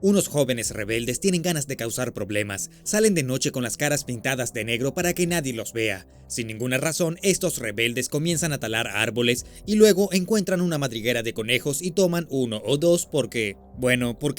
Unos jóvenes rebeldes tienen ganas de causar problemas, salen de noche con las caras pintadas de negro para que nadie los vea. Sin ninguna razón, estos rebeldes comienzan a talar árboles y luego encuentran una madriguera de conejos y toman uno o dos porque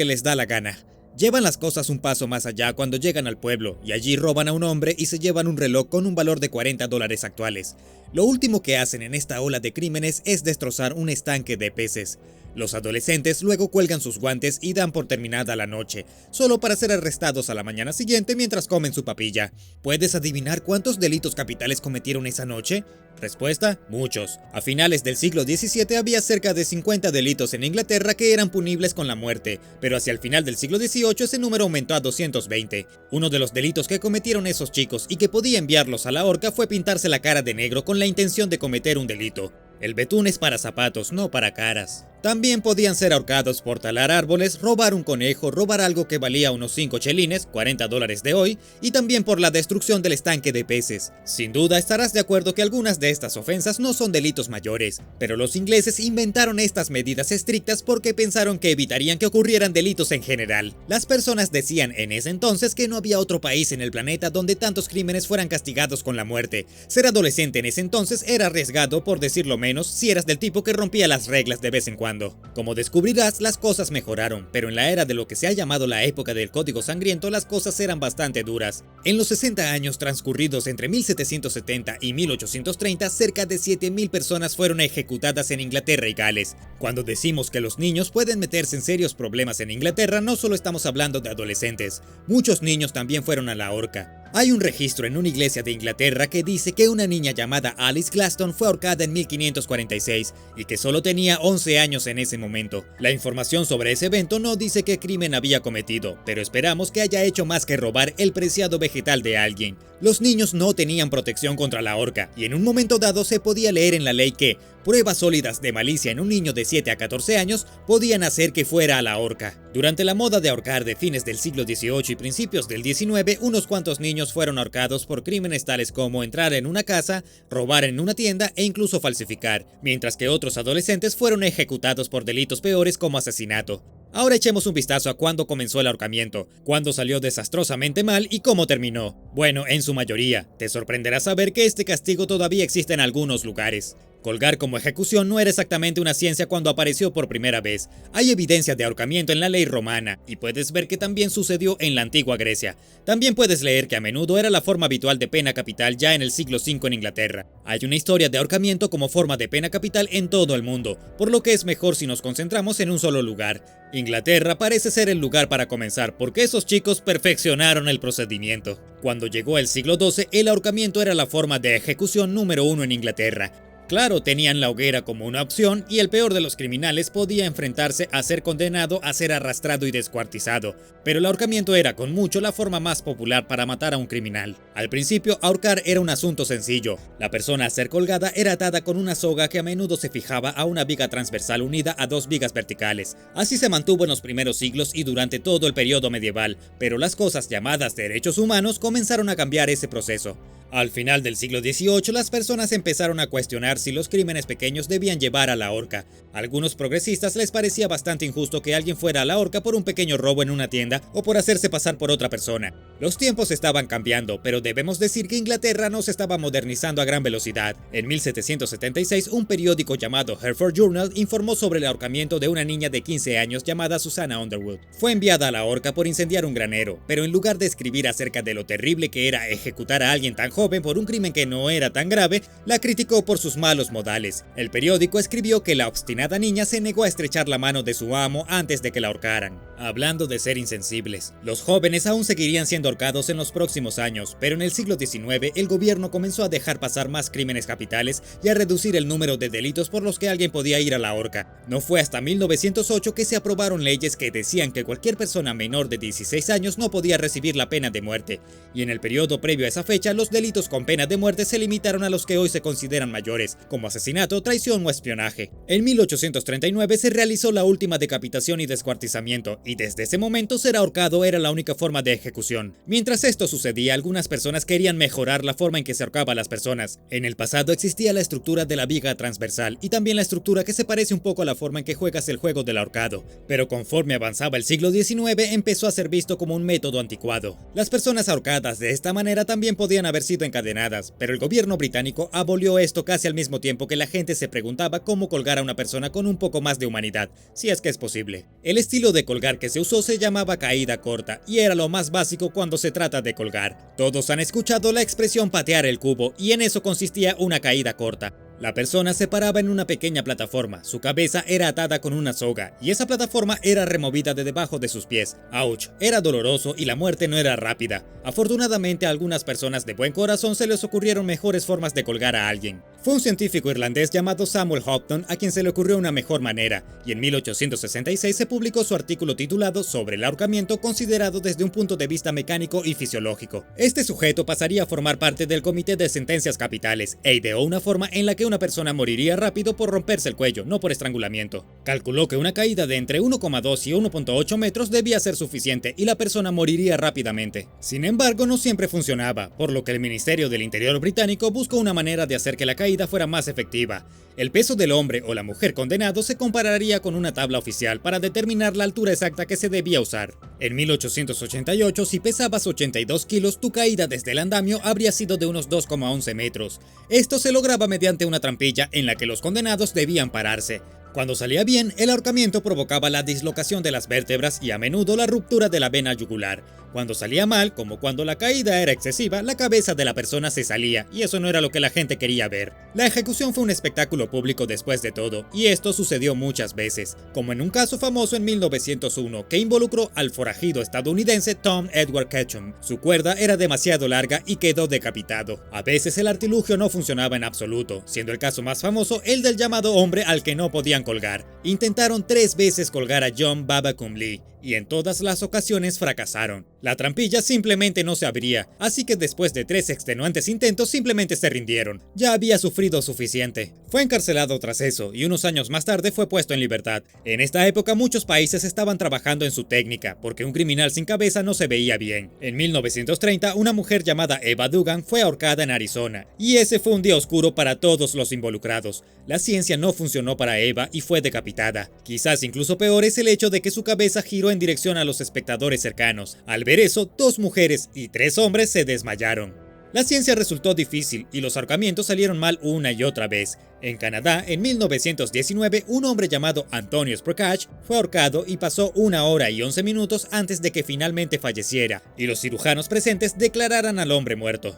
les da la gana. Llevan las cosas un paso más allá cuando llegan al pueblo y allí roban a un hombre y se llevan un reloj con un valor de $40 actuales. Lo último que hacen en esta ola de crímenes es destrozar un estanque de peces. Los adolescentes luego cuelgan sus guantes y dan por terminada la noche, solo para ser arrestados a la mañana siguiente mientras comen su papilla. ¿Puedes adivinar cuántos delitos capitales cometieron esa noche? Respuesta: muchos. A finales del siglo XVII había cerca de 50 delitos en Inglaterra que eran punibles con la muerte, pero hacia el final del siglo XVIII ese número aumentó a 220. Uno de los delitos que cometieron esos chicos y que podía enviarlos a la horca fue pintarse la cara de negro con la intención de cometer un delito. El betún es para zapatos, no para caras. También podían ser ahorcados por talar árboles, robar un conejo, robar algo que valía unos 5 chelines, $40 de hoy, y también por la destrucción del estanque de peces. Sin duda estarás de acuerdo que algunas de estas ofensas no son delitos mayores, pero los ingleses inventaron estas medidas estrictas porque pensaron que evitarían que ocurrieran delitos en general. Las personas decían en ese entonces que no había otro país en el planeta donde tantos crímenes fueran castigados con la muerte. Ser adolescente en ese entonces era arriesgado, por decirlo menos, si eras del tipo que rompía las reglas de vez en cuando. Como descubrirás, las cosas mejoraron, pero en la era de lo que se ha llamado la época del Código Sangriento, las cosas eran bastante duras. En los 60 años transcurridos entre 1770 y 1830, cerca de 7.000 personas fueron ejecutadas en Inglaterra y Gales. Cuando decimos que los niños pueden meterse en serios problemas en Inglaterra, no solo estamos hablando de adolescentes. Muchos niños también fueron a la horca. Hay un registro en una iglesia de Inglaterra que dice que una niña llamada Alice Glaston fue ahorcada en 1546 y que solo tenía 11 años en ese momento. La información sobre ese evento no dice qué crimen había cometido, pero esperamos que haya hecho más que robar el preciado vegetal de alguien. Los niños no tenían protección contra la horca y en un momento dado se podía leer en la ley que pruebas sólidas de malicia en un niño de 7 a 14 años podían hacer que fuera a la horca. Durante la moda de ahorcar de fines del siglo XVIII y principios del XIX, unos cuantos niños fueron ahorcados por crímenes tales como entrar en una casa, robar en una tienda e incluso falsificar, mientras que otros adolescentes fueron ejecutados por delitos peores como asesinato. Ahora echemos un vistazo a cuándo comenzó el ahorcamiento, cuándo salió desastrosamente mal y cómo terminó. Bueno, en su mayoría. Te sorprenderá saber que este castigo todavía existe en algunos lugares. Colgar como ejecución no era exactamente una ciencia cuando apareció por primera vez. Hay evidencia de ahorcamiento en la ley romana, y puedes ver que también sucedió en la antigua Grecia. También puedes leer que a menudo era la forma habitual de pena capital ya en el siglo V en Inglaterra. Hay una historia de ahorcamiento como forma de pena capital en todo el mundo, por lo que es mejor si nos concentramos en un solo lugar. Inglaterra parece ser el lugar para comenzar, porque esos chicos perfeccionaron el procedimiento. Cuando llegó el siglo XII, el ahorcamiento era la forma de ejecución número 1 en Inglaterra. Claro, tenían la hoguera como una opción y el peor de los criminales podía enfrentarse a ser condenado a ser arrastrado y descuartizado, pero el ahorcamiento era con mucho la forma más popular para matar a un criminal. Al principio, ahorcar era un asunto sencillo. La persona a ser colgada era atada con una soga que a menudo se fijaba a una viga transversal unida a 2 vigas verticales. Así se mantuvo en los primeros siglos y durante todo el periodo medieval, pero las cosas llamadas derechos humanos comenzaron a cambiar ese proceso. Al final del siglo XVIII, las personas empezaron a cuestionar si los crímenes pequeños debían llevar a la horca. A algunos progresistas les parecía bastante injusto que alguien fuera a la horca por un pequeño robo en una tienda o por hacerse pasar por otra persona. Los tiempos estaban cambiando, pero debemos decir que Inglaterra no se estaba modernizando a gran velocidad. En 1776, un periódico llamado Hereford Journal informó sobre el ahorcamiento de una niña de 15 años llamada Susanna Underwood. Fue enviada a la horca por incendiar un granero, pero en lugar de escribir acerca de lo terrible que era ejecutar a alguien tan joven por un crimen que no era tan grave, la criticó por sus malos modales. El periódico escribió que la obstinada niña se negó a estrechar la mano de su amo antes de que la ahorcaran. Hablando de ser insensibles, los jóvenes aún seguirían siendo ahorcados en los próximos años, pero en el siglo XIX el gobierno comenzó a dejar pasar más crímenes capitales y a reducir el número de delitos por los que alguien podía ir a la horca. No fue hasta 1908 que se aprobaron leyes que decían que cualquier persona menor de 16 años no podía recibir la pena de muerte, y en el periodo previo a esa fecha los delitos con pena de muerte se limitaron a los que hoy se consideran mayores, como asesinato, traición o espionaje. En 1839 se realizó la última decapitación y descuartizamiento, y desde ese momento ser ahorcado era la única forma de ejecución. Mientras esto sucedía, algunas personas querían mejorar la forma en que se ahorcaba a las personas. En el pasado existía la estructura de la viga transversal y también la estructura que se parece un poco a la forma en que juegas el juego del ahorcado, pero conforme avanzaba el siglo XIX empezó a ser visto como un método anticuado. Las personas ahorcadas de esta manera también podían haber sido encadenadas, pero el gobierno británico abolió esto casi al mismo tiempo que la gente se preguntaba cómo colgar a una persona con un poco más de humanidad, si es que es posible. El estilo de colgar que se usó se llamaba caída corta y era lo más básico cuando se trata de colgar. Todos han escuchado la expresión patear el cubo y en eso consistía una caída corta. La persona se paraba en una pequeña plataforma, su cabeza era atada con una soga y esa plataforma era removida de debajo de sus pies. ¡Auch! Era doloroso y la muerte no era rápida. Afortunadamente a algunas personas de buen corazón se les ocurrieron mejores formas de colgar a alguien. Fue un científico irlandés llamado Samuel Houghton a quien se le ocurrió una mejor manera, y en 1866 se publicó su artículo titulado Sobre el ahorcamiento considerado desde un punto de vista mecánico y fisiológico. Este sujeto pasaría a formar parte del Comité de Sentencias Capitales e ideó una forma en la que una persona moriría rápido por romperse el cuello, no por estrangulamiento. Calculó que una caída de entre 1,2 y 1,8 metros debía ser suficiente y la persona moriría rápidamente. Sin embargo, no siempre funcionaba, por lo que el Ministerio del Interior británico buscó una manera de hacer que la caída fuera más efectiva. El peso del hombre o la mujer condenado se compararía con una tabla oficial para determinar la altura exacta que se debía usar. En 1888, si pesabas 82 kilos, tu caída desde el andamio habría sido de unos 2,11 metros. Esto se lograba mediante una trampilla en la que los condenados debían pararse. Cuando salía bien, el ahorcamiento provocaba la dislocación de las vértebras y a menudo la ruptura de la vena yugular. Cuando salía mal, como cuando la caída era excesiva, la cabeza de la persona se salía, y eso no era lo que la gente quería ver. La ejecución fue un espectáculo público después de todo, y esto sucedió muchas veces, como en un caso famoso en 1901 que involucró al forajido estadounidense Tom Edward Ketchum. Su cuerda era demasiado larga y quedó decapitado. A veces el artilugio no funcionaba en absoluto, siendo el caso más famoso el del llamado hombre al que no podían colgar. Intentaron 3 veces colgar a John Babacum Lee, y en todas las ocasiones fracasaron. La trampilla simplemente no se abría, así que después de 3 extenuantes intentos simplemente se rindieron. Ya había sufrido suficiente. Fue encarcelado tras eso, y unos años más tarde fue puesto en libertad. En esta época muchos países estaban trabajando en su técnica, porque un criminal sin cabeza no se veía bien. En 1930, una mujer llamada Eva Dugan fue ahorcada en Arizona, y ese fue un día oscuro para todos los involucrados. La ciencia no funcionó para Eva y fue decapitada. Quizás incluso peor es el hecho de que su cabeza giró en dirección a los espectadores cercanos. Al ver eso, 2 mujeres y 3 hombres se desmayaron. La ciencia resultó difícil y los ahorcamientos salieron mal una y otra vez. En Canadá, en 1919, un hombre llamado Antonio Sprocage fue ahorcado y pasó 1 hora y 11 minutos antes de que finalmente falleciera, y los cirujanos presentes declararan al hombre muerto.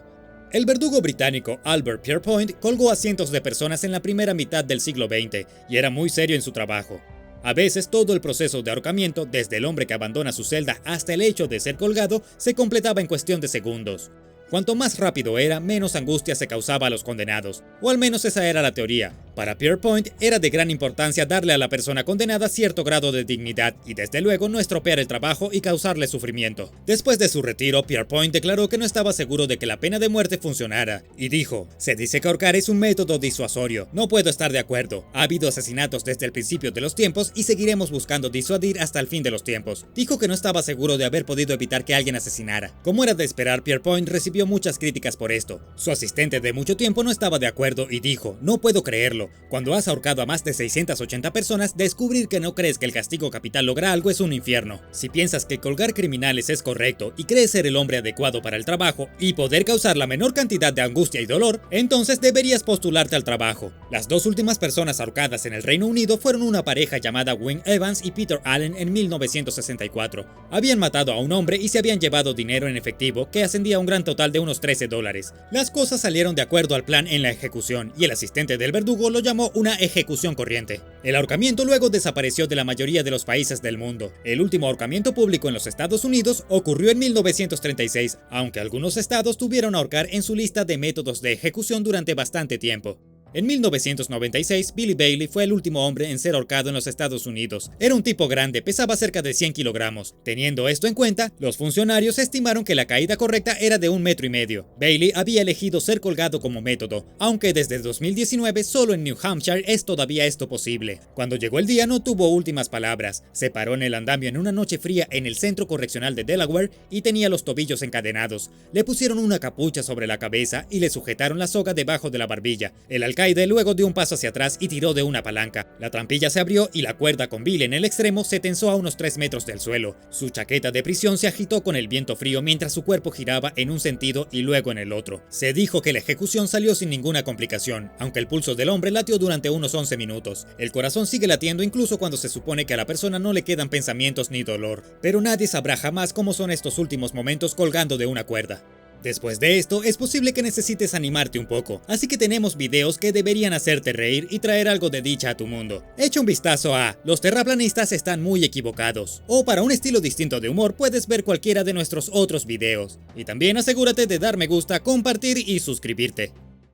El verdugo británico Albert Pierrepoint colgó a cientos de personas en la primera mitad del siglo XX y era muy serio en su trabajo. A veces todo el proceso de ahorcamiento, desde el hombre que abandona su celda hasta el hecho de ser colgado, se completaba en cuestión de segundos. Cuanto más rápido era, menos angustia se causaba a los condenados, o al menos esa era la teoría. Para Pierrepoint era de gran importancia darle a la persona condenada cierto grado de dignidad y desde luego no estropear el trabajo y causarle sufrimiento. Después de su retiro, Pierrepoint declaró que no estaba seguro de que la pena de muerte funcionara, y dijo: "Se dice que ahorcar es un método disuasorio. No puedo estar de acuerdo. Ha habido asesinatos desde el principio de los tiempos y seguiremos buscando disuadir hasta el fin de los tiempos". Dijo que no estaba seguro de haber podido evitar que alguien asesinara. Como era de esperar, Pierrepoint recibió muchas críticas por esto. Su asistente de mucho tiempo no estaba de acuerdo y dijo: "No puedo creerlo. Cuando has ahorcado a más de 680 personas, descubrir que no crees que el castigo capital logra algo es un infierno. Si piensas que colgar criminales es correcto y crees ser el hombre adecuado para el trabajo y poder causar la menor cantidad de angustia y dolor, entonces deberías postularte al trabajo". Las 2 últimas personas ahorcadas en el Reino Unido fueron una pareja llamada Wayne Evans y Peter Allen en 1964. Habían matado a un hombre y se habían llevado dinero en efectivo que ascendía a un gran total de unos $13. Las cosas salieron de acuerdo al plan en la ejecución y el asistente del verdugo lo llamó una ejecución corriente. El ahorcamiento luego desapareció de la mayoría de los países del mundo. El último ahorcamiento público en los Estados Unidos ocurrió en 1936, aunque algunos estados tuvieron ahorcar en su lista de métodos de ejecución durante bastante tiempo. En 1996, Billy Bailey fue el último hombre en ser ahorcado en los Estados Unidos. Era un tipo grande, pesaba cerca de 100 kilogramos. Teniendo esto en cuenta, los funcionarios estimaron que la caída correcta era de 1,5 metros. Bailey había elegido ser colgado como método, aunque desde 2019 solo en New Hampshire es todavía esto posible. Cuando llegó el día no tuvo últimas palabras. Se paró en el andamio en una noche fría en el centro correccional de Delaware y tenía los tobillos encadenados. Le pusieron una capucha sobre la cabeza y le sujetaron la soga debajo de la barbilla. El alcalde luego dio un paso hacia atrás y tiró de una palanca. La trampilla se abrió y la cuerda con Billy en el extremo se tensó a unos 3 metros del suelo. Su chaqueta de prisión se agitó con el viento frío mientras su cuerpo giraba en un sentido y luego en el otro. Se dijo que la ejecución salió sin ninguna complicación, aunque el pulso del hombre latió durante unos 11 minutos. El corazón sigue latiendo incluso cuando se supone que a la persona no le quedan pensamientos ni dolor, pero nadie sabrá jamás cómo son estos últimos momentos colgando de una cuerda. Después de esto, es posible que necesites animarte un poco, así que tenemos videos que deberían hacerte reír y traer algo de dicha a tu mundo. Echa un vistazo a Los terraplanistas están muy equivocados, o para un estilo distinto de humor puedes ver cualquiera de nuestros otros videos. Y también asegúrate de dar me gusta, compartir y suscribirte.